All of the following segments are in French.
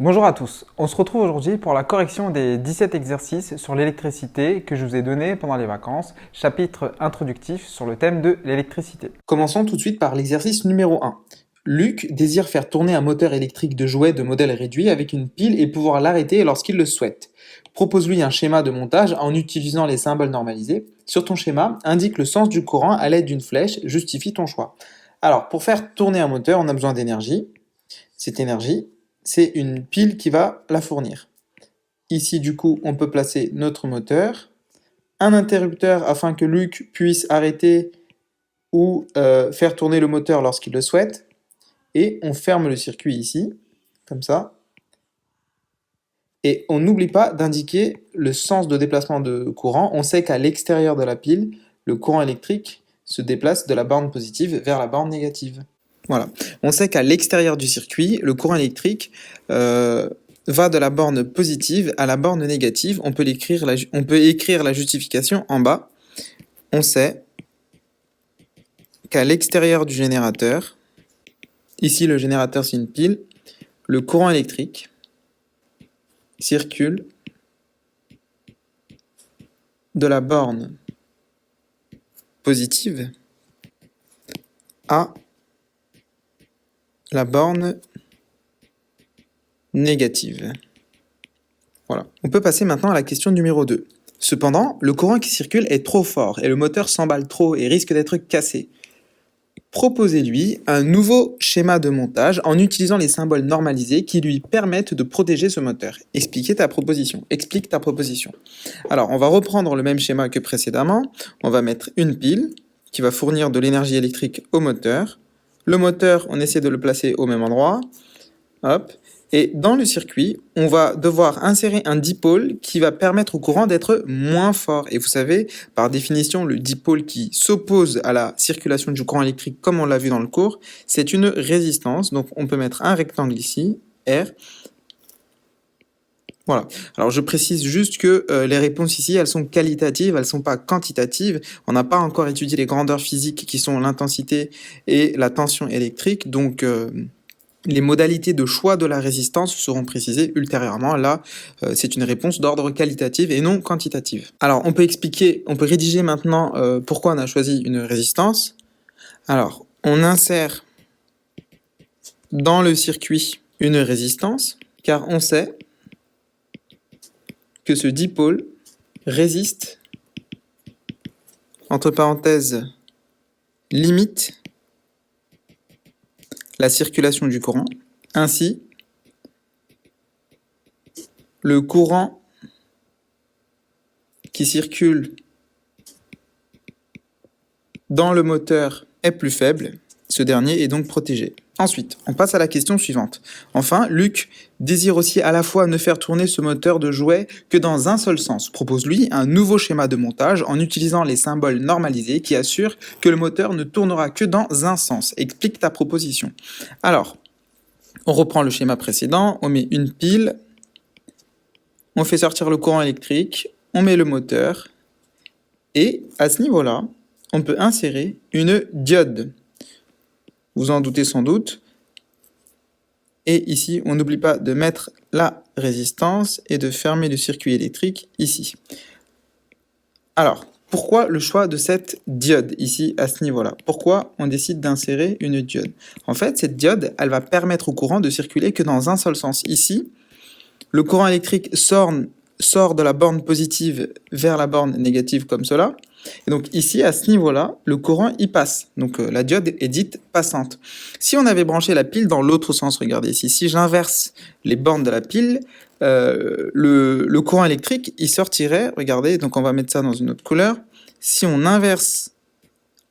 Bonjour à tous, on se retrouve aujourd'hui pour la correction des 17 exercices sur l'électricité que je vous ai donnés pendant les vacances, chapitre introductif sur le thème de l'électricité. Commençons tout de suite par l'exercice numéro 1. Luc désire faire tourner un moteur électrique de jouet de modèle réduit avec une pile et pouvoir l'arrêter lorsqu'il le souhaite. Propose-lui un schéma de montage en utilisant les symboles normalisés. Sur ton schéma, indique le sens du courant à l'aide d'une flèche, justifie ton choix. Alors, pour faire tourner un moteur, on a besoin d'énergie. Cette énergie, c'est une pile qui va la fournir. Ici, du coup, on peut placer notre moteur, un interrupteur afin que Luc puisse arrêter ou faire tourner le moteur lorsqu'il le souhaite, et on ferme le circuit ici, comme ça, et on n'oublie pas d'indiquer le sens de déplacement de courant. On sait qu'à l'extérieur de la pile, le courant électrique se déplace de la borne positive vers la borne négative. Voilà. On sait qu'à l'extérieur du circuit, le courant électrique va de la borne positive à la borne négative. On peut écrire la justification en bas. On sait qu'à l'extérieur du générateur, ici le générateur c'est une pile, le courant électrique circule de la borne positive à la borne négative. Voilà. On peut passer maintenant à la question numéro 2. Cependant, le courant qui circule est trop fort et le moteur s'emballe trop et risque d'être cassé. Proposez-lui un nouveau schéma de montage en utilisant les symboles normalisés qui lui permettent de protéger ce moteur. Explique ta proposition. Alors, on va reprendre le même schéma que précédemment. On va mettre une pile qui va fournir de l'énergie électrique au moteur. Le moteur, on essaie de le placer au même endroit. Hop. Et dans le circuit, on va devoir insérer un dipôle qui va permettre au courant d'être moins fort. Et vous savez, par définition, le dipôle qui s'oppose à la circulation du courant électrique, comme on l'a vu dans le cours, c'est une résistance. Donc on peut mettre un rectangle ici, R. Voilà. Alors je précise juste que les réponses ici, elles sont qualitatives, elles ne sont pas quantitatives. On n'a pas encore étudié les grandeurs physiques qui sont l'intensité et la tension électrique. Donc les modalités de choix de la résistance seront précisées ultérieurement. Là, c'est une réponse d'ordre qualitative et non quantitative. Alors, on peut rédiger maintenant pourquoi on a choisi une résistance. Alors, on insère dans le circuit une résistance, car on sait que ce dipôle résiste, entre parenthèses, limite la circulation du courant. Ainsi, le courant qui circule dans le moteur est plus faible, ce dernier est donc protégé. Ensuite, on passe à la question suivante. Enfin, Luc désire aussi à la fois ne faire tourner ce moteur de jouet que dans un seul sens. Propose-lui un nouveau schéma de montage en utilisant les symboles normalisés qui assurent que le moteur ne tournera que dans un sens. Explique ta proposition. Alors, on reprend le schéma précédent, on met une pile, on fait sortir le courant électrique, on met le moteur, et à ce niveau-là, on peut insérer une diode. Vous en doutez sans doute. Et ici, on n'oublie pas de mettre la résistance et de fermer le circuit électrique ici. Alors, pourquoi le choix de cette diode ici à ce niveau-là? Pourquoi on décide d'insérer une diode? En fait, cette diode, elle va permettre au courant de circuler que dans un seul sens. Ici, le courant électrique sort de la borne positive vers la borne négative comme cela. Et donc ici, à ce niveau-là, le courant y passe. Donc la diode est dite passante. Si on avait branché la pile dans l'autre sens, regardez ici, si j'inverse les bornes de la pile, le courant électrique, il sortirait, regardez, donc on va mettre ça dans une autre couleur. Si on inverse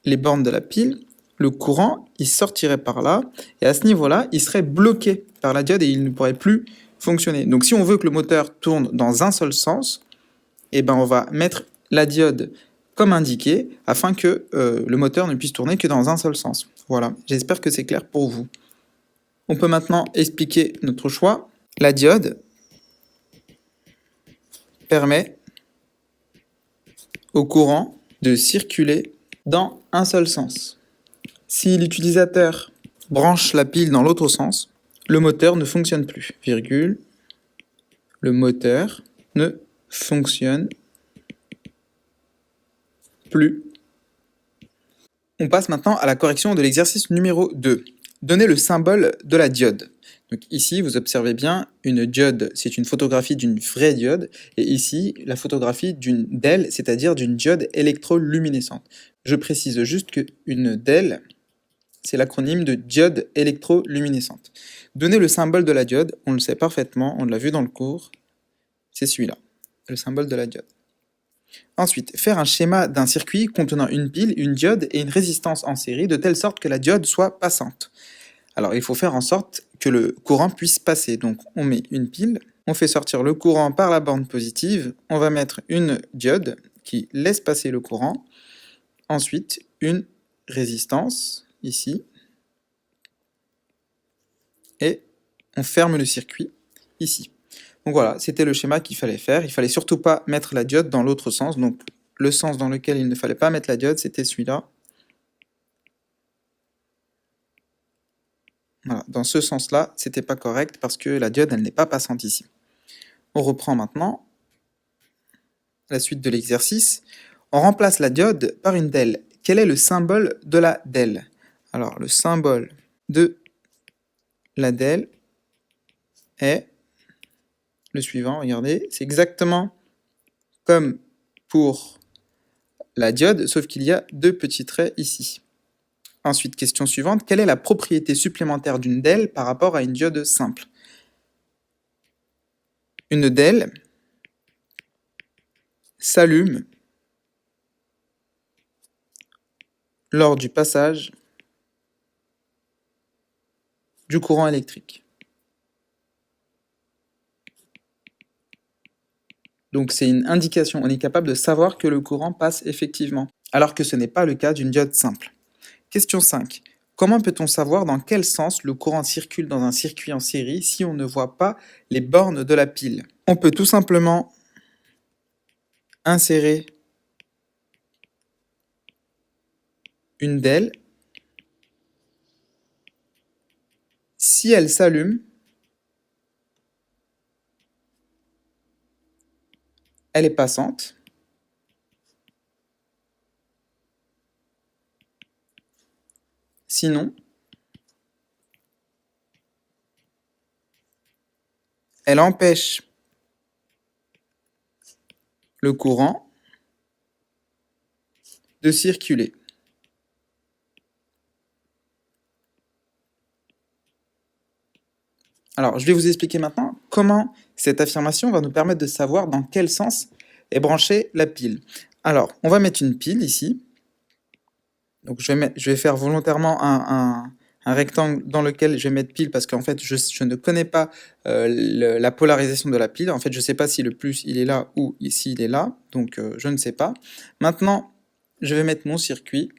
les bornes de la pile, le courant, il sortirait par là, et à ce niveau-là, il serait bloqué par la diode et il ne pourrait plus fonctionner. Donc si on veut que le moteur tourne dans un seul sens, eh ben, on va mettre la diode comme indiqué, afin que le moteur ne puisse tourner que dans un seul sens. Voilà, j'espère que c'est clair pour vous. On peut maintenant expliquer notre choix. La diode permet au courant de circuler dans un seul sens. Si l'utilisateur branche la pile dans l'autre sens, le moteur ne fonctionne plus, virgule, le moteur ne fonctionne plus. On passe maintenant à la correction de l'exercice numéro 2. Donnez le symbole de la diode. Donc ici, vous observez bien, une diode, c'est une photographie d'une vraie diode, et ici, la photographie d'une DEL, c'est-à-dire d'une diode électroluminescente. Je précise juste qu'une DEL, c'est l'acronyme de diode électroluminescente. Donnez le symbole de la diode, on le sait parfaitement, on l'a vu dans le cours, c'est celui-là, le symbole de la diode. Ensuite, faire un schéma d'un circuit contenant une pile, une diode et une résistance en série de telle sorte que la diode soit passante. Alors, il faut faire en sorte que le courant puisse passer. Donc, on met une pile, on fait sortir le courant par la borne positive, on va mettre une diode qui laisse passer le courant, ensuite une résistance, ici, et on ferme le circuit, ici. Donc voilà, c'était le schéma qu'il fallait faire. Il fallait surtout pas mettre la diode dans l'autre sens. Donc le sens dans lequel il ne fallait pas mettre la diode, c'était celui-là. Voilà, dans ce sens-là, c'était pas correct parce que la diode, elle n'est pas passante ici. On reprend maintenant la suite de l'exercice. On remplace la diode par une DEL. Quel est le symbole de la DEL? Alors, le symbole de la DEL est le suivant, regardez, c'est exactement comme pour la diode, sauf qu'il y a deux petits traits ici. Ensuite, question suivante, quelle est la propriété supplémentaire d'une DEL par rapport à une diode simple? Une DEL s'allume lors du passage du courant électrique. Donc c'est une indication, on est capable de savoir que le courant passe effectivement, alors que ce n'est pas le cas d'une diode simple. Question 5. Comment peut-on savoir dans quel sens le courant circule dans un circuit en série si on ne voit pas les bornes de la pile? On peut tout simplement insérer une DEL. Si elle s'allume, elle est passante. Sinon, elle empêche le courant de circuler. Alors, je vais vous expliquer maintenant comment cette affirmation va nous permettre de savoir dans quel sens est branchée la pile. Alors, on va mettre une pile ici. Donc, je vais faire volontairement un rectangle dans lequel je vais mettre pile parce qu'en fait, je ne connais pas la polarisation de la pile. En fait, je ne sais pas si le plus il est là ou ici il est là. Donc, je ne sais pas. Maintenant, je vais mettre mon circuit.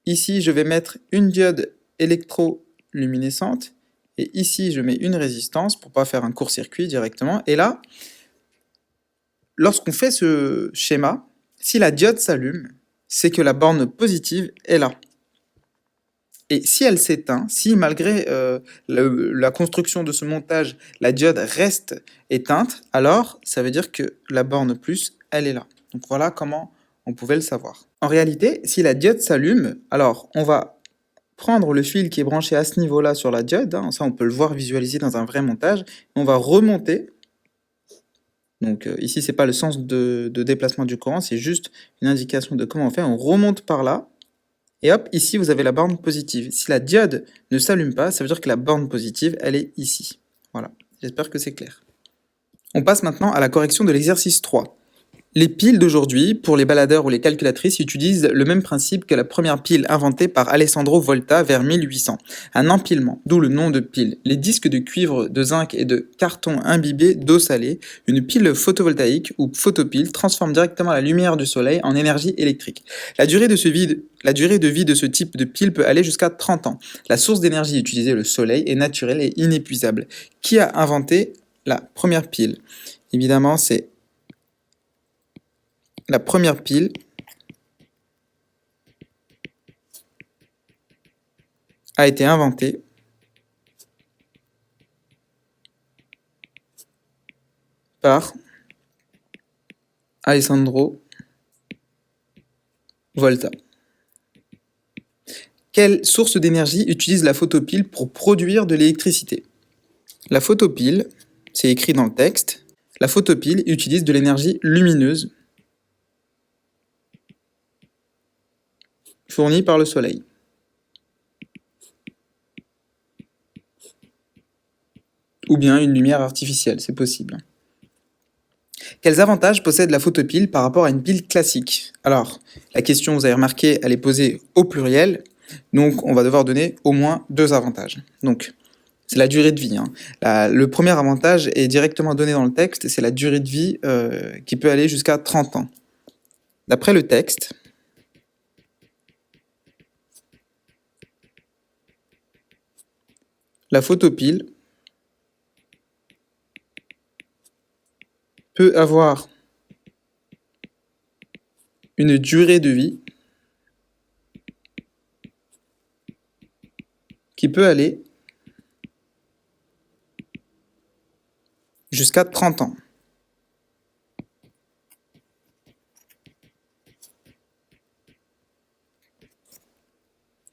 Ici, je vais mettre une diode électroluminescente. Et ici, je mets une résistance pour ne pas faire un court-circuit directement. Et là, lorsqu'on fait ce schéma, si la diode s'allume, c'est que la borne positive est là. Et si elle s'éteint, si malgré la construction de ce montage, la diode reste éteinte, alors ça veut dire que la borne plus, elle est là. Donc voilà comment on pouvait le savoir. En réalité, si la diode s'allume, alors on va prendre le fil qui est branché à ce niveau-là sur la diode, hein, ça on peut le voir visualiser dans un vrai montage, on va remonter. Donc ici, c'est pas le sens de déplacement du courant, c'est juste une indication de comment on fait. On remonte par là, et hop, ici, vous avez la borne positive. Si la diode ne s'allume pas, ça veut dire que la borne positive, elle est ici. Voilà, j'espère que c'est clair. On passe maintenant à la correction de l'exercice 3. Les piles d'aujourd'hui, pour les baladeurs ou les calculatrices, utilisent le même principe que la première pile inventée par Alessandro Volta vers 1800. Un empilement, d'où le nom de pile. Les disques de cuivre, de zinc et de carton imbibés d'eau salée, une pile photovoltaïque ou photopile transforme directement la lumière du soleil en énergie électrique. La durée de vie de ce type de pile peut aller jusqu'à 30 ans. La source d'énergie utilisée, le soleil, est naturelle et inépuisable. Qui a inventé la première pile? Évidemment, c'est la première pile a été inventée par Alessandro Volta. Quelle source d'énergie utilise la photopile pour produire de l'électricité? La photopile, c'est écrit dans le texte, la photopile utilise de l'énergie lumineuse fournie par le soleil. Ou bien une lumière artificielle, c'est possible. Quels avantages possède la photopile par rapport à une pile classique? Alors, la question, vous avez remarqué, elle est posée au pluriel, donc on va devoir donner au moins 2 avantages. Donc, c'est la durée de vie, hein. Le premier avantage est directement donné dans le texte, c'est la durée de vie qui peut aller jusqu'à 30 ans. D'après le texte, la photopile peut avoir une durée de vie qui peut aller jusqu'à 30 ans.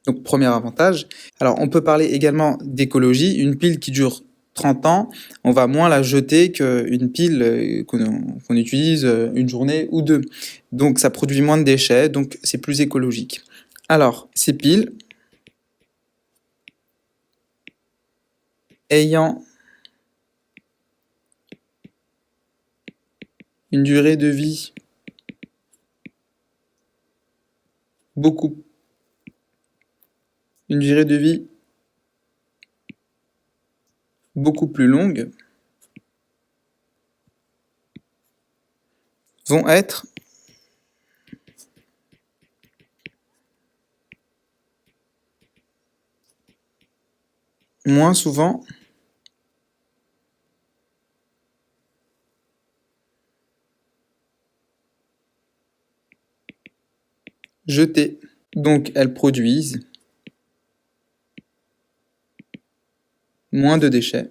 Donc, premier avantage. Alors, on peut parler également d'écologie. Une pile qui dure 30 ans, on va moins la jeter qu'une pile qu'on utilise une journée ou 2. Donc, ça produit moins de déchets, donc c'est plus écologique. Alors, ces piles ayant une durée de vie beaucoup plus longue vont être moins souvent jetées. Donc elles produisent moins de déchets.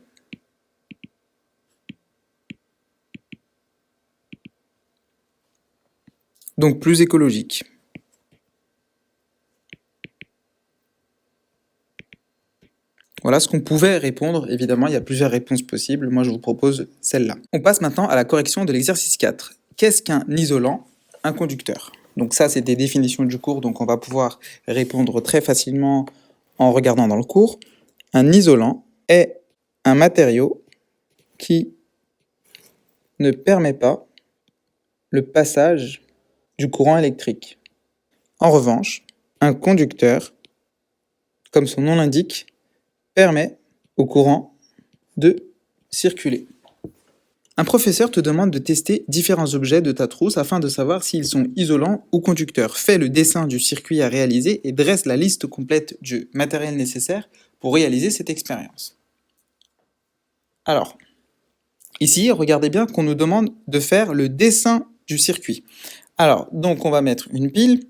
Donc plus écologique. Voilà ce qu'on pouvait répondre. Évidemment, il y a plusieurs réponses possibles. Moi, je vous propose celle-là. On passe maintenant à la correction de l'exercice 4. Qu'est-ce qu'un isolant? Un conducteur. Donc ça, c'est des définitions du cours, donc on va pouvoir répondre très facilement en regardant dans le cours. Un isolant est un matériau qui ne permet pas le passage du courant électrique. En revanche, un conducteur, comme son nom l'indique, permet au courant de circuler. Un professeur te demande de tester différents objets de ta trousse afin de savoir s'ils sont isolants ou conducteurs. Fais le dessin du circuit à réaliser et dresse la liste complète du matériel nécessaire pour réaliser cette expérience. Alors, ici, regardez bien qu'on nous demande de faire le dessin du circuit. Alors, donc on va mettre une pile,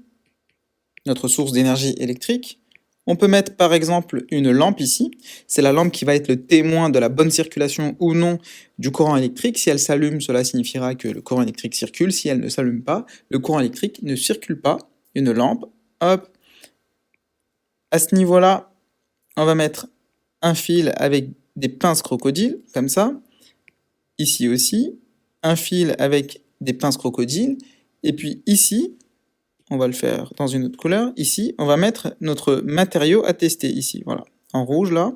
notre source d'énergie électrique. On peut mettre par exemple une lampe ici. C'est la lampe qui va être le témoin de la bonne circulation ou non du courant électrique. Si elle s'allume, cela signifiera que le courant électrique circule. Si elle ne s'allume pas, le courant électrique ne circule pas. Une lampe, hop. À ce niveau-là, on va mettre un fil avec des pinces crocodiles, comme ça. Ici aussi, un fil avec des pinces crocodiles. Et puis ici, on va le faire dans une autre couleur. Ici, on va mettre notre matériau à tester, ici, voilà. En rouge, là,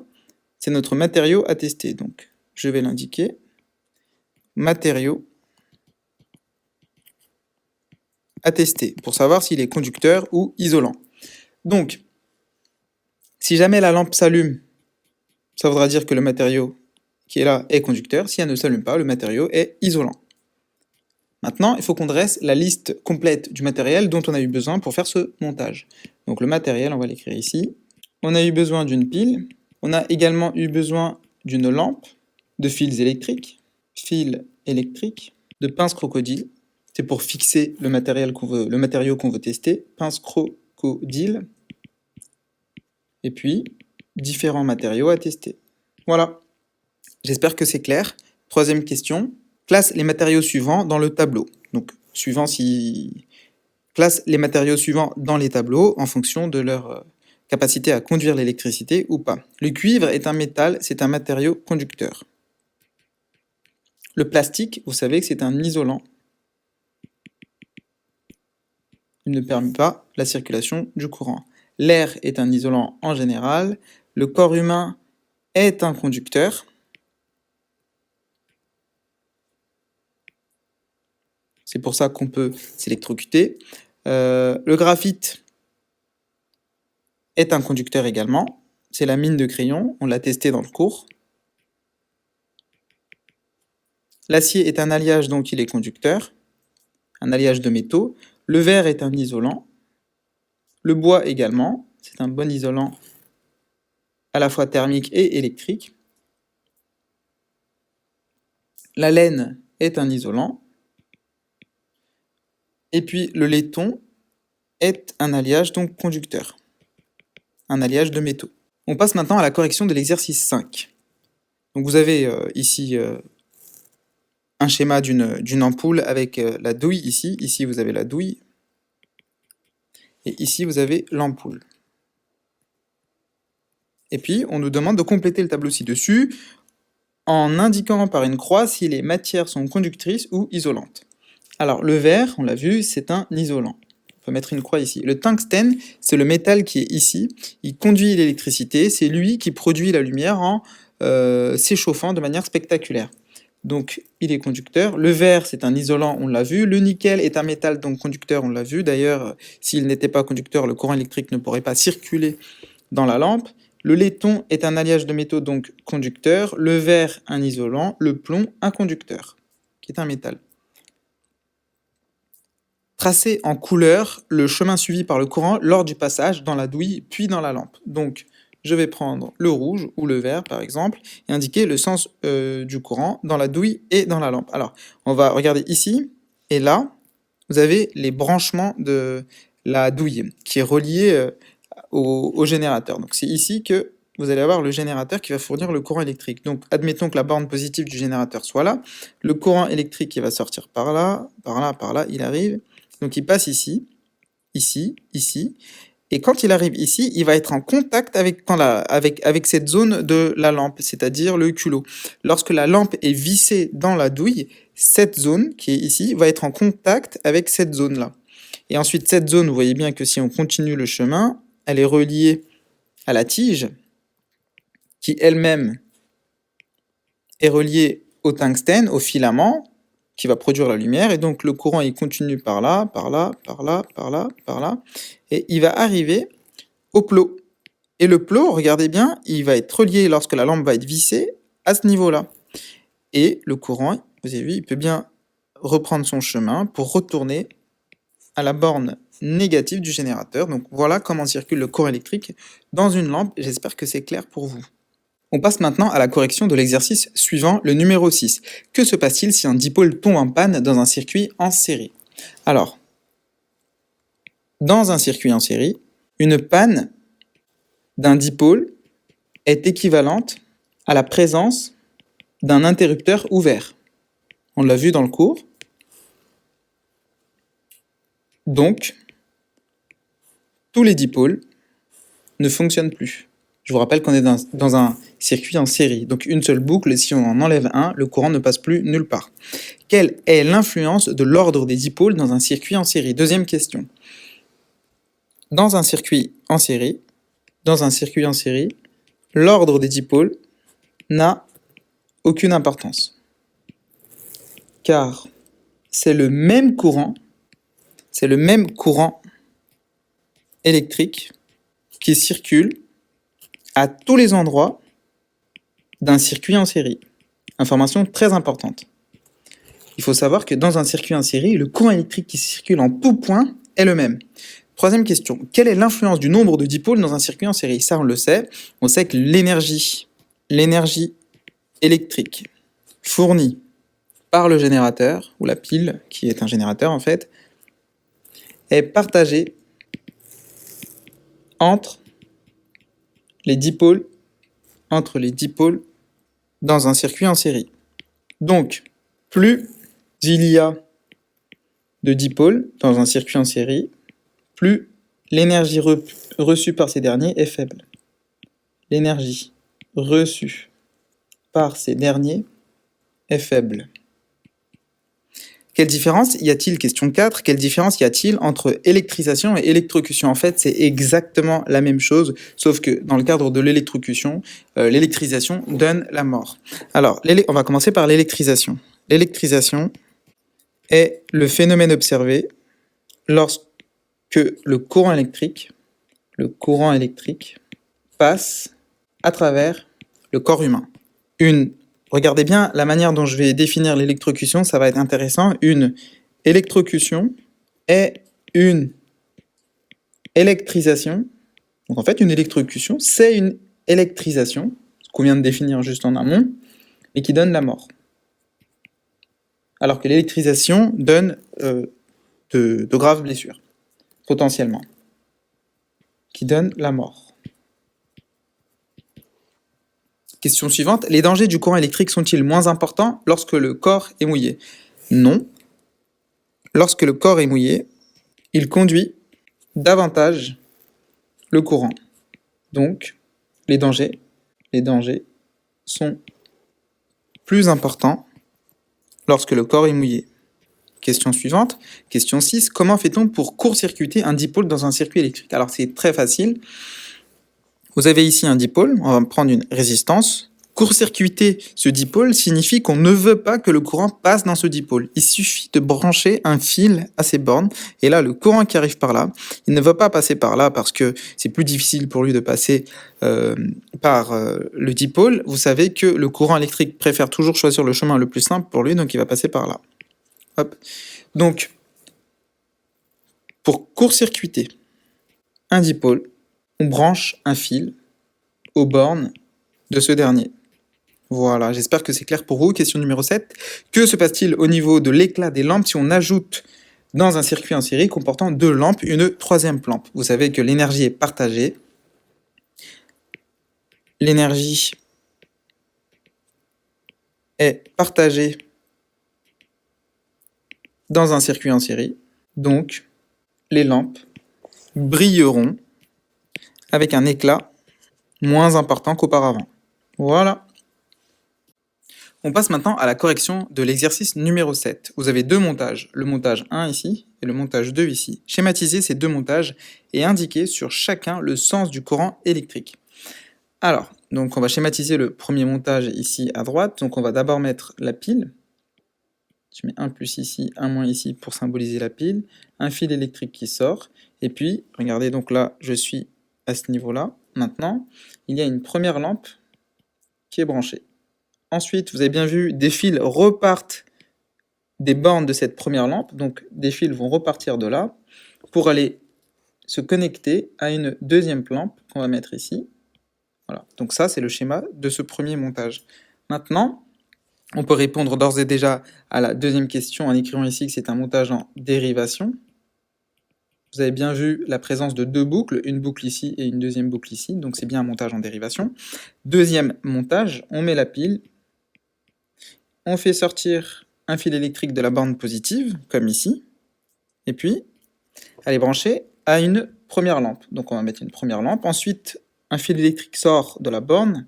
c'est notre matériau à tester. Donc, je vais l'indiquer. Matériau à tester, pour savoir s'il est conducteur ou isolant. Donc, si jamais la lampe s'allume, ça voudra dire que le matériau qui est là est conducteur. Si elle ne s'allume pas, le matériau est isolant. Maintenant, il faut qu'on dresse la liste complète du matériel dont on a eu besoin pour faire ce montage. Donc le matériel, on va l'écrire ici. On a eu besoin d'une pile. On a également eu besoin d'une lampe, de fils électriques, de pinces crocodile. C'est pour fixer le matériau qu'on veut tester. Pinces crocodile. Et puis, différents matériaux à tester. Voilà. J'espère que c'est clair. Troisième question. classe les matériaux suivants dans le tableau. Donc, classe les matériaux suivants dans les tableaux en fonction de leur capacité à conduire l'électricité ou pas. Le cuivre est un métal, c'est un matériau conducteur. Le plastique, vous savez que c'est un isolant. Il ne permet pas la circulation du courant. L'air est un isolant en général. Le corps humain est un conducteur. C'est pour ça qu'on peut s'électrocuter. Le graphite est un conducteur également. C'est la mine de crayon, on l'a testé dans le cours. L'acier est un alliage, donc il est conducteur, un alliage de métaux. Le verre est un isolant. Le bois également, c'est un bon isolant à la fois thermique et électrique. La laine est un isolant. Et puis le laiton est un alliage donc conducteur, un alliage de métaux. On passe maintenant à la correction de l'exercice 5. Donc vous avez ici un schéma d'une ampoule avec la douille ici. Ici vous avez la douille. Et ici vous avez l'ampoule. Et puis on nous demande de compléter le tableau ci-dessus en indiquant par une croix si les matières sont conductrices ou isolantes. Alors le verre, on l'a vu, c'est un isolant. On peut mettre une croix ici. Le tungstène, c'est le métal qui est ici. Il conduit l'électricité, c'est lui qui produit la lumière en s'échauffant de manière spectaculaire. Donc il est conducteur. Le verre, c'est un isolant, on l'a vu. Le nickel est un métal, donc conducteur, on l'a vu. D'ailleurs, s'il n'était pas conducteur, le courant électrique ne pourrait pas circuler dans la lampe. Le laiton est un alliage de métaux, donc conducteur. Le verre, un isolant. Le plomb, un conducteur, qui est un métal. Tracer en couleur le chemin suivi par le courant lors du passage dans la douille puis dans la lampe. Donc, je vais prendre le rouge ou le vert par exemple et indiquer le sens du courant dans la douille et dans la lampe. Alors, on va regarder ici et là, vous avez les branchements de la douille qui est reliée au générateur. Donc, c'est ici que vous allez avoir le générateur qui va fournir le courant électrique. Donc, admettons que la borne positive du générateur soit là. Le courant électrique qui va sortir par là, par là, il arrive. Donc il passe ici, ici, ici, et quand il arrive ici, il va être en contact avec cette zone de la lampe, c'est-à-dire le culot. Lorsque la lampe est vissée dans la douille, cette zone qui est ici va être en contact avec cette zone-là. Et ensuite, cette zone, vous voyez bien que si on continue le chemin, elle est reliée à la tige, qui elle-même est reliée au tungstène, au filament, qui va produire la lumière, et donc le courant il continue par là, par là, par là, par là, par là, et il va arriver au plot. Et le plot, regardez bien, il va être relié lorsque la lampe va être vissée à ce niveau-là. Et le courant, vous avez vu, il peut bien reprendre son chemin pour retourner à la borne négative du générateur. Donc voilà comment circule le courant électrique dans une lampe, j'espère que c'est clair pour vous. On passe maintenant à la correction de l'exercice suivant, le numéro 6. Que se passe-t-il si un dipôle tombe en panne dans un circuit en série? Alors, dans un circuit en série, une panne d'un dipôle est équivalente à la présence d'un interrupteur ouvert. On l'a vu dans le cours. Donc, tous les dipôles ne fonctionnent plus. Je vous rappelle qu'on est dans un circuit en série, donc une seule boucle, si on en enlève un, le courant ne passe plus nulle part. Quelle est l'influence de l'ordre des dipôles dans un circuit en série? Deuxième question. Dans un circuit en série, l'ordre des dipôles n'a aucune importance. Car c'est le même courant électrique qui circule à tous les endroits d'un circuit en série. Information très importante. Il faut savoir que dans un circuit en série, le courant électrique qui circule en tout point est le même. Troisième question. Quelle est l'influence du nombre de dipôles dans un circuit en série? Ça, on le sait. On sait que l'énergie électrique fournie par le générateur, ou la pile, qui est un générateur en fait, est partagée entre les dipôles dans un circuit en série. Donc, Plus il y a de dipôles dans un circuit en série, plus l'énergie reçue par ces derniers est faible. L'énergie reçue par ces derniers est faible. Quelle différence y a-t-il, question 4, quelle différence y a-t-il entre électrisation et électrocution? En fait, c'est exactement la même chose, sauf que dans le cadre de l'électrocution, l'électrisation donne la mort. Alors, on va commencer par l'électrisation. L'électrisation est le phénomène observé lorsque le courant électrique passe à travers le corps humain. Regardez bien la manière dont je vais définir l'électrocution, ça va être intéressant. Une électrocution est une électrisation. Donc en fait, une électrocution, c'est une électrisation, ce qu'on vient de définir juste en amont, et qui donne la mort. Alors que l'électrisation donne de graves blessures, potentiellement, qui donnent la mort. Question suivante, les dangers du courant électrique sont-ils moins importants lorsque le corps est mouillé? Non. Lorsque le corps est mouillé, il conduit davantage le courant. Donc, les dangers sont plus importants lorsque le corps est mouillé. Question suivante, question 6, comment fait-on pour court-circuiter un dipôle dans un circuit électrique? Alors c'est très facile. Vous avez ici un dipôle, on va prendre une résistance. Court-circuiter ce dipôle signifie qu'on ne veut pas que le courant passe dans ce dipôle. Il suffit de brancher un fil à ces bornes, et là, le courant qui arrive par là, il ne va pas passer par là parce que c'est plus difficile pour lui de passer par le dipôle. Vous savez que le courant électrique préfère toujours choisir le chemin le plus simple pour lui, donc il va passer par là. Hop. Donc, pour court-circuiter un dipôle, on branche un fil aux bornes de ce dernier. Voilà, j'espère que c'est clair pour vous. Question numéro 7. Que se passe-t-il au niveau de l'éclat des lampes si on ajoute dans un circuit en série comportant 2 lampes une 3e lampe? Vous savez que l'énergie est partagée. L'énergie est partagée dans un circuit en série. Donc, les lampes brilleront avec un éclat moins important qu'auparavant. Voilà. On passe maintenant à la correction de l'exercice numéro 7. Vous avez 2 montages, le montage 1 ici et le montage 2 ici. Schématisez ces 2 montages et indiquez sur chacun le sens du courant électrique. Alors, donc on va schématiser le premier montage ici à droite. Donc on va d'abord mettre la pile. Je mets un plus ici, un moins ici pour symboliser la pile. Un fil électrique qui sort. Et puis, regardez, donc là, je suis à ce niveau-là. Maintenant, il y a une première lampe qui est branchée. Ensuite, vous avez bien vu, des fils repartent des bornes de cette première lampe. Donc, des fils vont repartir de là pour aller se connecter à une deuxième lampe qu'on va mettre ici. Voilà. Donc ça, c'est le schéma de ce premier montage. Maintenant, on peut répondre d'ores et déjà à la deuxième question en écrivant ici que c'est un montage en dérivation. Vous avez bien vu la présence de 2 boucles, une boucle ici et une deuxième boucle ici, donc c'est bien un montage en dérivation. Deuxième montage, on met la pile, on fait sortir un fil électrique de la borne positive, comme ici, et puis elle est branchée à une première lampe. Donc on va mettre une première lampe, ensuite un fil électrique sort de la borne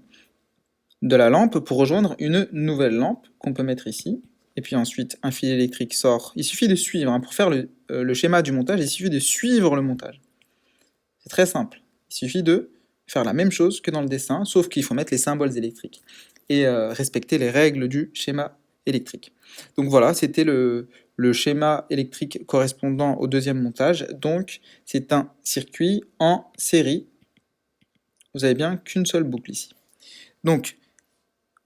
de la lampe pour rejoindre une nouvelle lampe qu'on peut mettre ici. Et puis ensuite, un fil électrique sort. Il suffit de suivre, hein, pour faire le schéma du montage, il suffit de suivre le montage. C'est très simple. Il suffit de faire la même chose que dans le dessin, sauf qu'il faut mettre les symboles électriques et respecter les règles du schéma électrique. Donc voilà, c'était le schéma électrique correspondant au deuxième montage. Donc c'est un circuit en série. Vous avez bien qu'une seule boucle ici. Donc,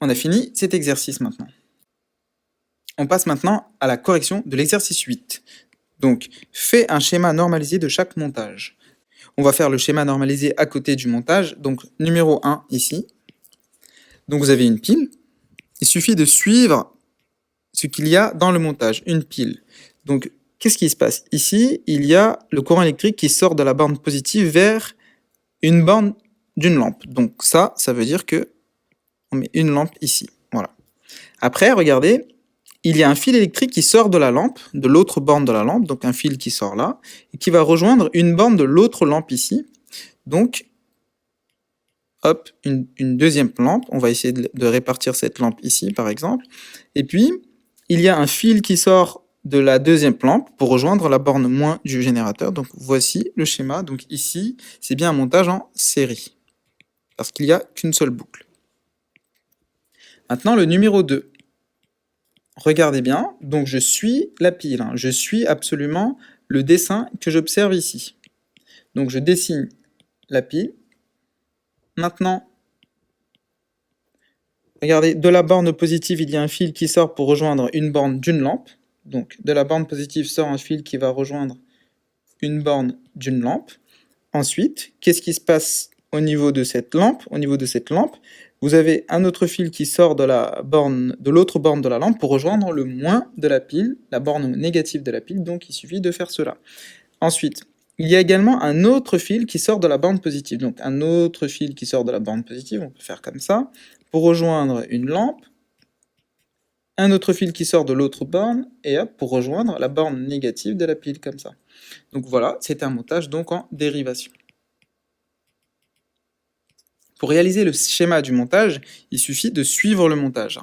on a fini cet exercice maintenant. On passe maintenant à la correction de l'exercice 8. Donc, fais un schéma normalisé de chaque montage. On va faire le schéma normalisé à côté du montage. Donc, numéro 1 ici. Donc, vous avez une pile. Il suffit de suivre ce qu'il y a dans le montage, une pile. Donc, qu'est-ce qui se passe? Ici, il y a le courant électrique qui sort de la borne positive vers une borne d'une lampe. Donc ça veut dire que on met une lampe ici. Voilà. Après, regardez, il y a un fil électrique qui sort de la lampe, de l'autre borne de la lampe, donc un fil qui sort là, et qui va rejoindre une borne de l'autre lampe ici. Donc, hop, une deuxième lampe. On va essayer de répartir cette lampe ici, par exemple. Et puis, il y a un fil qui sort de la deuxième lampe pour rejoindre la borne moins du générateur. Donc, voici le schéma. Donc, ici, c'est bien un montage en série, parce qu'il n'y a qu'une seule boucle. Maintenant, le numéro 2. Regardez bien, donc je suis la pile, hein. Je suis absolument le dessin que j'observe ici. Donc je dessine la pile. Maintenant, regardez, de la borne positive, il y a un fil qui sort pour rejoindre une borne d'une lampe. Donc de la borne positive sort un fil qui va rejoindre une borne d'une lampe. Ensuite, qu'est-ce qui se passe au niveau de cette lampe? Au niveau de cette lampe, vous avez un autre fil qui sort de l'autre borne de la lampe pour rejoindre le moins de la pile, la borne négative de la pile, donc il suffit de faire cela. Ensuite, il y a également un autre fil qui sort de la borne positive, donc un autre fil qui sort de la borne positive, on peut faire comme ça, pour rejoindre une lampe, un autre fil qui sort de l'autre borne, et hop, pour rejoindre la borne négative de la pile, comme ça. Donc voilà, c'est un montage donc en dérivation. Pour réaliser le schéma du montage, il suffit de suivre le montage.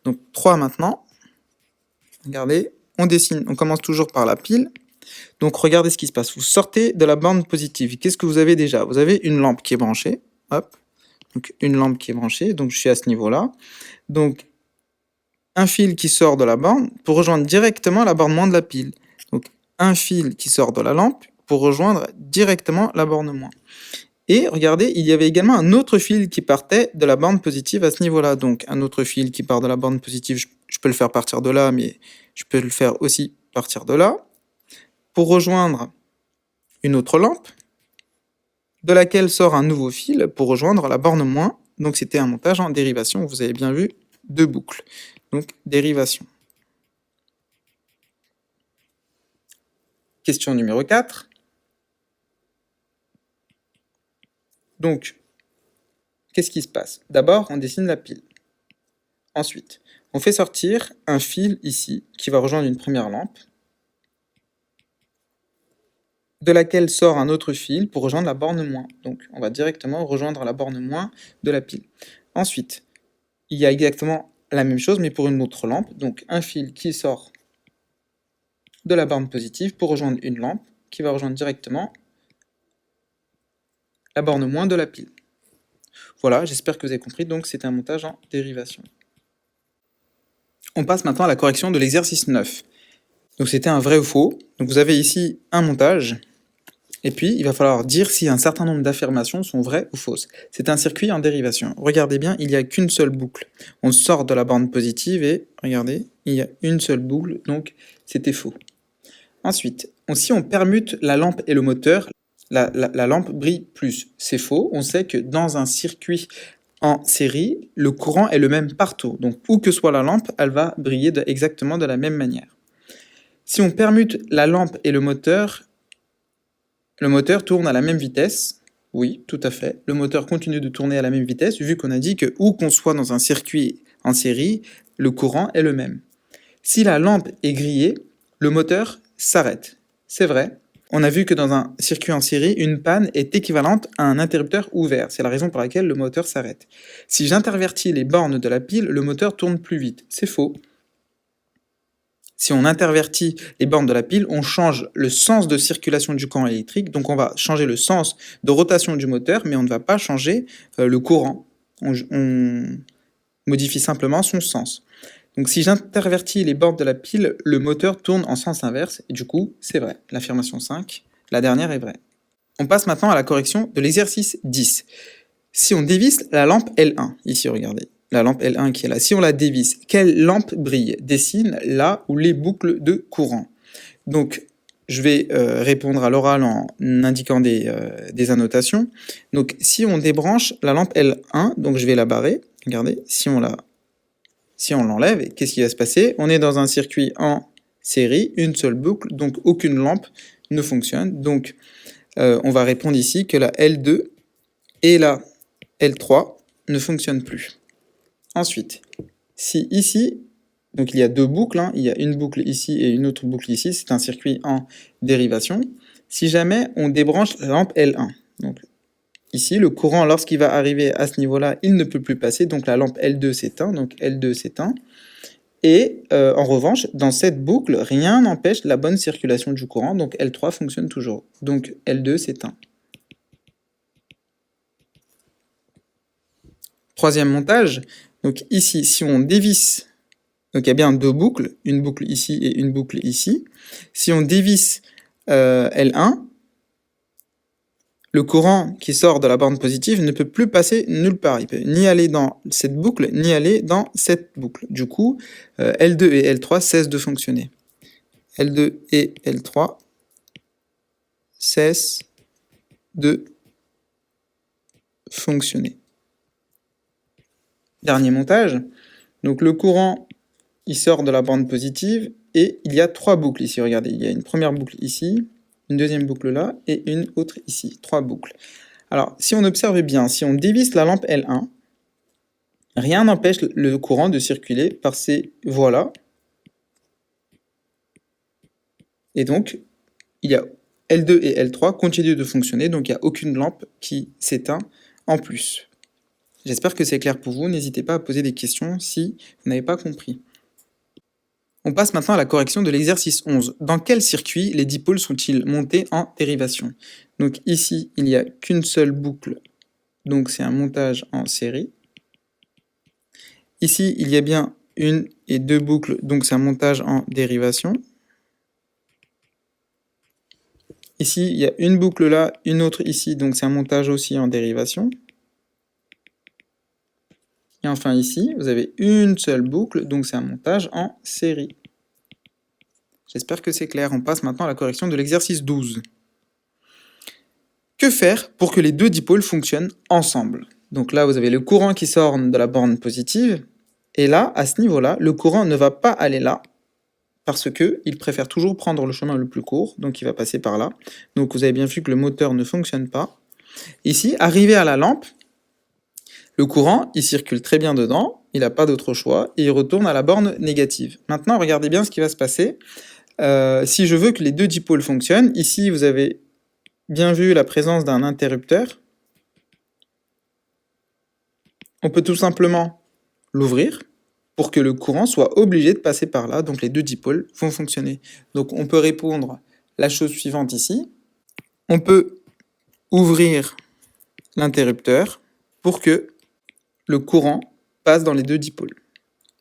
Donc 3 maintenant. Regardez, on dessine, on commence toujours par la pile. Donc regardez ce qui se passe. Vous sortez de la borne positive. Qu'est-ce que vous avez déjà? Vous avez une lampe qui est branchée. Hop. Donc une lampe qui est branchée. Donc je suis à ce niveau-là. Donc un fil qui sort de la borne pour rejoindre directement la borne moins de la pile. Donc un fil qui sort de la lampe pour rejoindre directement la borne moins. Et regardez, il y avait également un autre fil qui partait de la borne positive à ce niveau-là. Donc un autre fil qui part de la borne positive, je peux le faire partir de là, mais je peux le faire aussi partir de là, pour rejoindre une autre lampe, de laquelle sort un nouveau fil pour rejoindre la borne moins. Donc c'était un montage en dérivation, vous avez bien vu, 2 boucles. Donc dérivation. Question numéro 4. Donc, qu'est-ce qui se passe? D'abord, on dessine la pile. Ensuite, on fait sortir un fil ici qui va rejoindre une première lampe, de laquelle sort un autre fil pour rejoindre la borne moins. Donc, on va directement rejoindre la borne moins de la pile. Ensuite, il y a exactement la même chose, mais pour une autre lampe. Donc, un fil qui sort de la borne positive pour rejoindre une lampe qui va rejoindre directement la borne moins de la pile. Voilà, j'espère que vous avez compris, donc c'est un montage en dérivation. On passe maintenant à la correction de l'exercice 9. Donc c'était un vrai ou faux. Donc vous avez ici un montage, et puis il va falloir dire si un certain nombre d'affirmations sont vraies ou fausses. C'est un circuit en dérivation. Regardez bien, il n'y a qu'une seule boucle. On sort de la borne positive et, regardez, il y a une seule boucle, donc c'était faux. Ensuite, si on permute la lampe et le moteur, la lampe brille plus. C'est faux. On sait que dans un circuit en série, le courant est le même partout. Donc, où que soit la lampe, elle va briller exactement de la même manière. Si on permute la lampe et le moteur tourne à la même vitesse. Oui, tout à fait. Le moteur continue de tourner à la même vitesse, vu qu'on a dit que où qu'on soit dans un circuit en série, le courant est le même. Si la lampe est grillée, le moteur s'arrête. C'est vrai. On a vu que dans un circuit en série, une panne est équivalente à un interrupteur ouvert. C'est la raison pour laquelle le moteur s'arrête. Si j'intervertis les bornes de la pile, le moteur tourne plus vite. C'est faux. Si on intervertit les bornes de la pile, on change le sens de circulation du courant électrique. Donc on va changer le sens de rotation du moteur, mais on ne va pas changer le courant. On modifie simplement son sens. Donc si j'intervertis les bornes de la pile, le moteur tourne en sens inverse, et du coup, c'est vrai. L'affirmation 5, la dernière est vraie. On passe maintenant à la correction de l'exercice 10. Si on dévisse la lampe L1, ici regardez, la lampe L1 qui est là, si on la dévisse, quelle lampe brille? Dessine là où les boucles de courant. Donc je vais répondre à l'oral en indiquant des annotations. Donc si on débranche la lampe L1, donc je vais la barrer, regardez, si on l'enlève, qu'est-ce qui va se passer? On est dans un circuit en série, une seule boucle, donc aucune lampe ne fonctionne. Donc on va répondre ici que la L2 et la L3 ne fonctionnent plus. Ensuite, si ici, Donc il y a deux boucles, hein. Il y a une boucle ici et une autre boucle ici, c'est un circuit en dérivation. Si jamais on débranche la lampe L1, donc ici le courant lorsqu'il va arriver à ce niveau-là, il ne peut plus passer, donc la lampe L2 s'éteint, donc L2 s'éteint. Et en revanche, dans cette boucle, rien n'empêche la bonne circulation du courant, donc L3 fonctionne toujours, donc L2 s'éteint. Troisième montage, donc ici, si on dévisse, donc il y a bien deux boucles, une boucle ici et une boucle ici. Si on dévisse L1, le courant qui sort de la borne positive ne peut plus passer nulle part. Il peut ni aller dans cette boucle, ni aller dans cette boucle. Du coup, L2 et L3 cessent de fonctionner. L2 et L3 cessent de fonctionner. Dernier montage. Donc le courant, il sort de la borne positive et il y a trois boucles ici. Regardez, il y a une première boucle ici, une deuxième boucle là et une autre ici. Trois boucles. Alors, si on observe bien, si on dévisse la lampe L1, rien n'empêche le courant de circuler par ces voies-là. Et donc, il y a L2 et L3 continuent de fonctionner, donc il n'y a aucune lampe qui s'éteint en plus. J'espère que c'est clair pour vous. N'hésitez pas à poser des questions si vous n'avez pas compris. On passe maintenant à la correction de l'exercice 11. Dans quel circuit les dipôles sont-ils montés en dérivation? Donc ici, il n'y a qu'une seule boucle, donc c'est un montage en série. Ici, il y a bien une et deux boucles, donc c'est un montage en dérivation. Ici, il y a une boucle là, une autre ici, donc c'est un montage aussi en dérivation. Et enfin ici, vous avez une seule boucle, donc c'est un montage en série. J'espère que c'est clair. On passe maintenant à la correction de l'exercice 12. Que faire pour que les deux dipôles fonctionnent ensemble? Donc là, vous avez le courant qui sort de la borne positive, et là, à ce niveau-là, le courant ne va pas aller là, parce qu'il préfère toujours prendre le chemin le plus court, donc il va passer par là. Donc vous avez bien vu que le moteur ne fonctionne pas. Ici, arrivé à la lampe, le courant, il circule très bien dedans, il n'a pas d'autre choix, et il retourne à la borne négative. Maintenant, regardez bien ce qui va se passer. Si je veux que les deux dipôles fonctionnent, ici vous avez bien vu la présence d'un interrupteur. On peut tout simplement l'ouvrir pour que le courant soit obligé de passer par là, donc les deux dipôles vont fonctionner. Donc on peut répondre la chose suivante ici. On peut ouvrir l'interrupteur pour que le courant passe dans les deux dipôles.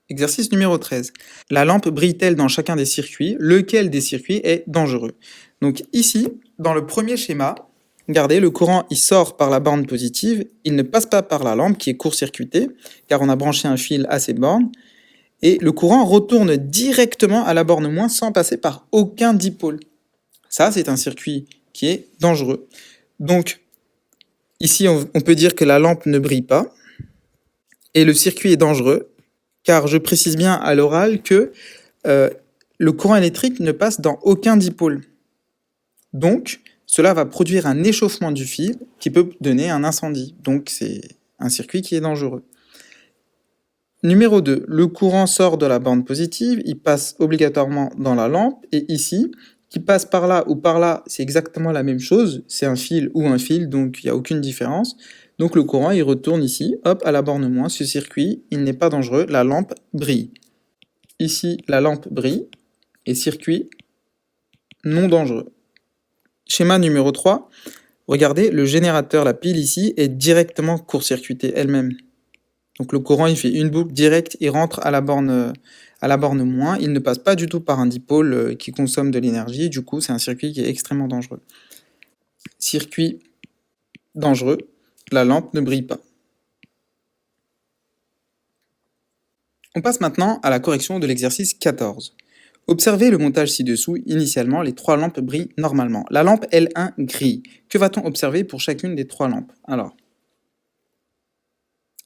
Exercice numéro 13. La lampe brille-t-elle dans chacun des circuits? Lequel des circuits est dangereux? Donc ici, dans le premier schéma, regardez, le courant il sort par la borne positive, il ne passe pas par la lampe qui est court-circuitée, car on a branché un fil à ces bornes, et le courant retourne directement à la borne moins sans passer par aucun dipôle. Ça, c'est un circuit qui est dangereux. Donc, ici, on peut dire que la lampe ne brille pas, et le circuit est dangereux, car je précise bien à l'oral que le courant électrique ne passe dans aucun dipôle. Donc, cela va produire un échauffement du fil qui peut donner un incendie. Donc, c'est un circuit qui est dangereux. Numéro 2, le courant sort de la borne positive, il passe obligatoirement dans la lampe, et ici, qui passe par là ou par là, c'est exactement la même chose, c'est un fil ou un fil, donc il n'y a aucune différence. Donc le courant, il retourne ici, hop, à la borne moins, ce circuit, il n'est pas dangereux, la lampe brille. Ici, la lampe brille, et circuit non dangereux. Schéma numéro 3, regardez, le générateur, la pile ici, est directement court-circuitée elle-même. Donc le courant, il fait une boucle directe, il rentre à la borne moins, il ne passe pas du tout par un dipôle qui consomme de l'énergie, du coup c'est un circuit qui est extrêmement dangereux. Circuit dangereux, la lampe ne brille pas. On passe maintenant à la correction de l'exercice 14. Observez le montage ci-dessous, initialement les trois lampes brillent normalement. La lampe L1 grille. Que va-t-on observer pour chacune des trois lampes? Alors,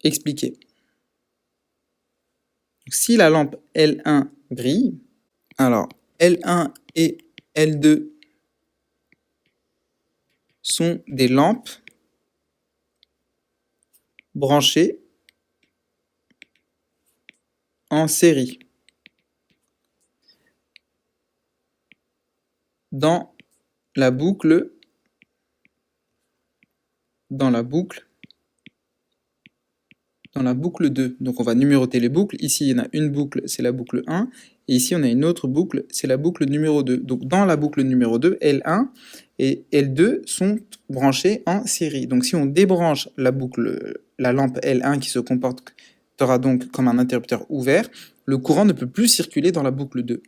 expliquez. Si la lampe L1 brille, alors L1 et L2 sont des lampes branchées en série. dans la boucle, dans la boucle 2. Donc on va numéroter les boucles. Ici, il y en a une boucle, c'est la boucle 1. Et ici, on a une autre boucle, c'est la boucle numéro 2. Donc dans la boucle numéro 2, L1 et L2 sont branchés en série. Donc si on débranche la lampe L1 qui se comportera donc comme un interrupteur ouvert, le courant ne peut plus circuler dans la boucle 2.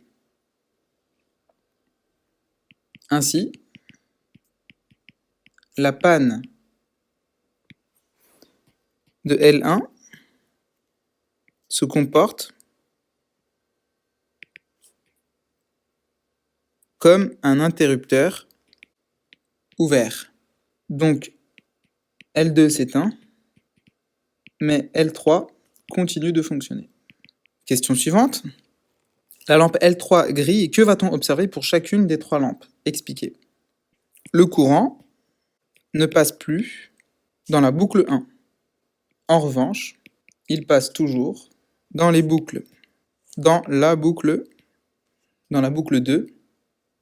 Ainsi, la panne de L1 se comporte comme un interrupteur ouvert. Donc L2 s'éteint, mais L3 continue de fonctionner. Question suivante. La lampe L3 grille, que va-t-on observer pour chacune des 3 lampes? Expliquez. Le courant ne passe plus dans la boucle 1. En revanche, il passe toujours dans les boucles, dans la boucle 2,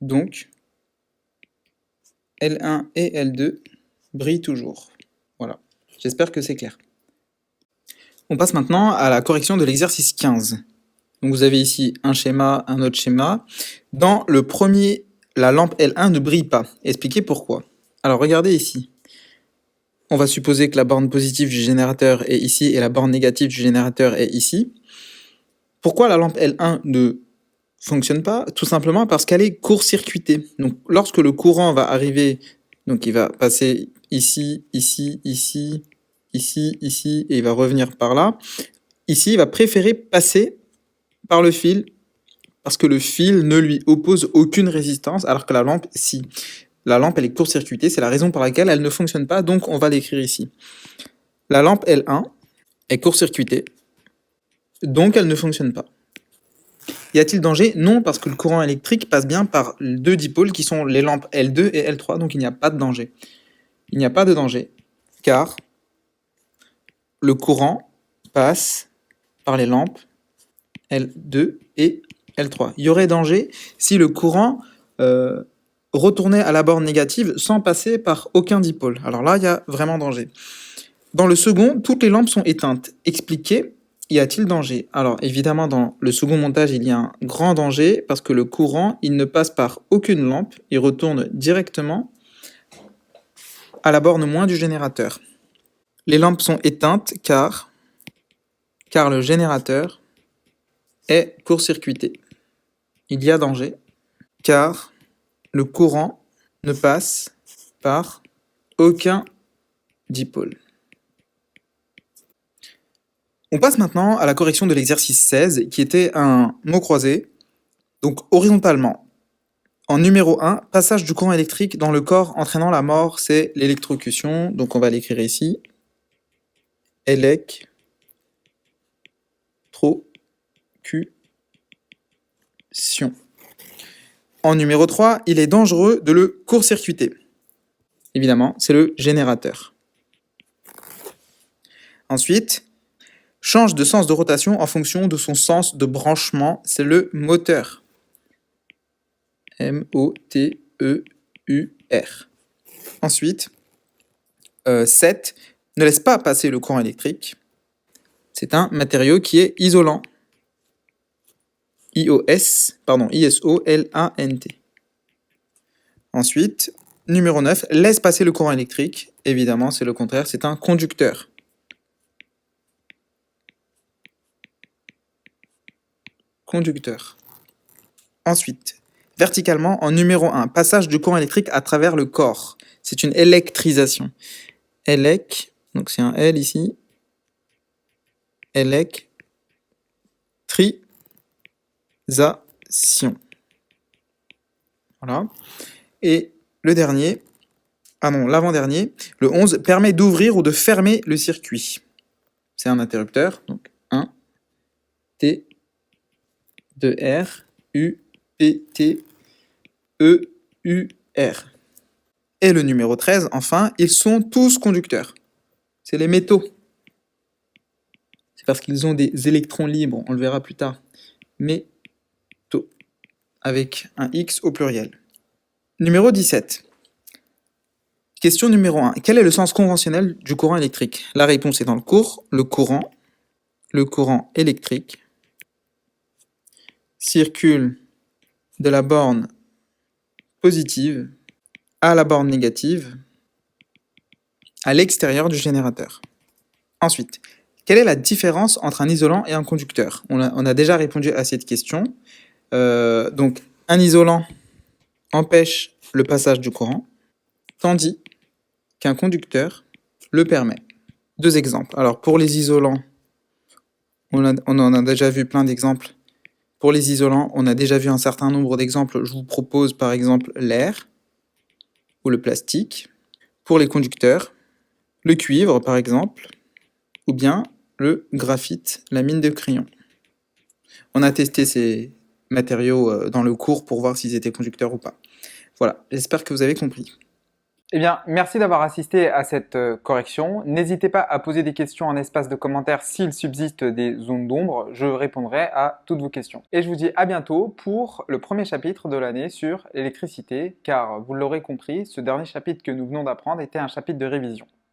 donc L1 et L2 brillent toujours. Voilà, j'espère que c'est clair. On passe maintenant à la correction de l'exercice 15. Donc vous avez ici un schéma, un autre schéma. Dans le premier, la lampe L1 ne brille pas. Expliquez pourquoi. Alors regardez ici. On va supposer que la borne positive du générateur est ici et la borne négative du générateur est ici. Pourquoi la lampe L1 ne fonctionne pas? Tout simplement parce qu'elle est court-circuitée. Donc lorsque le courant va arriver, donc il va passer ici, ici, ici, ici, ici, et il va revenir par là. Ici, il va préférer passer par le fil, parce que le fil ne lui oppose aucune résistance, alors que la lampe, si. La lampe, elle est court-circuitée, c'est la raison pour laquelle elle ne fonctionne pas, donc on va l'écrire ici. La lampe L1 est court-circuitée, donc elle ne fonctionne pas. Y a-t-il danger? Non, parce que le courant électrique passe bien par 2 dipôles qui sont les lampes L2 et L3, donc il n'y a pas de danger. Il n'y a pas de danger, car le courant passe par les lampes L2 et L3. Il y aurait danger si le courant retournait à la borne négative sans passer par aucun dipôle. Alors là, il y a vraiment danger. Dans le second, toutes les lampes sont éteintes. Expliquez, y a-t-il danger? Alors évidemment, dans le second montage, il y a un grand danger parce que le courant, il ne passe par aucune lampe, il retourne directement à la borne moins du générateur. Les lampes sont éteintes car le générateur est court-circuité. Il y a danger car le courant ne passe par aucun dipôle. On passe maintenant à la correction de l'exercice 16, qui était un mot croisé, donc horizontalement. En numéro 1, passage du courant électrique dans le corps entraînant la mort, c'est l'électrocution, donc on va l'écrire ici. Électrocution. En numéro 3, il est dangereux de le court-circuiter. Évidemment, c'est le générateur. Ensuite, change de sens de rotation en fonction de son sens de branchement, c'est le moteur. M-O-T-E-U-R. Ensuite, 7, ne laisse pas passer le courant électrique. C'est un matériau qui est isolant. I-S-O-L-A-N-T. Ensuite, numéro 9, laisse passer le courant électrique. Évidemment, c'est le contraire, c'est un conducteur. Conducteur. Ensuite, verticalement, en numéro 1, passage du courant électrique à travers le corps. C'est une électrisation. Donc c'est un L ici. Électrisation. Voilà. Et le dernier, l'avant-dernier, le 11, permet d'ouvrir ou de fermer le circuit. C'est un interrupteur, donc 1, T, 2, R, U, P, T, E, U, R. Et le numéro 13, enfin, ils sont tous conducteurs. C'est les métaux. C'est parce qu'ils ont des électrons libres, on le verra plus tard. Métaux, avec un X au pluriel. Numéro 17. Question numéro 1. Quel est le sens conventionnel du courant électrique? La réponse est dans le cours. Le courant électrique circule de la borne positive à la borne négative à l'extérieur du générateur. Ensuite, quelle est la différence entre un isolant et un conducteur? On a déjà répondu à cette question. Donc, un isolant empêche le passage du courant, tandis qu'un conducteur le permet. Deux exemples. Alors, pour les isolants, on en a déjà vu plein d'exemples. Pour les isolants, on a déjà vu un certain nombre d'exemples. Je vous propose par exemple l'air ou le plastique. Pour les conducteurs, le cuivre par exemple, ou bien le graphite, la mine de crayon. On a testé ces matériaux dans le cours pour voir s'ils étaient conducteurs ou pas. Voilà, j'espère que vous avez compris. Eh bien, merci d'avoir assisté à cette correction. N'hésitez pas à poser des questions en espace de commentaires s'il subsiste des zones d'ombre. Je répondrai à toutes vos questions. Et je vous dis à bientôt pour le premier chapitre de l'année sur l'électricité, car vous l'aurez compris, ce dernier chapitre que nous venons d'apprendre était un chapitre de révision.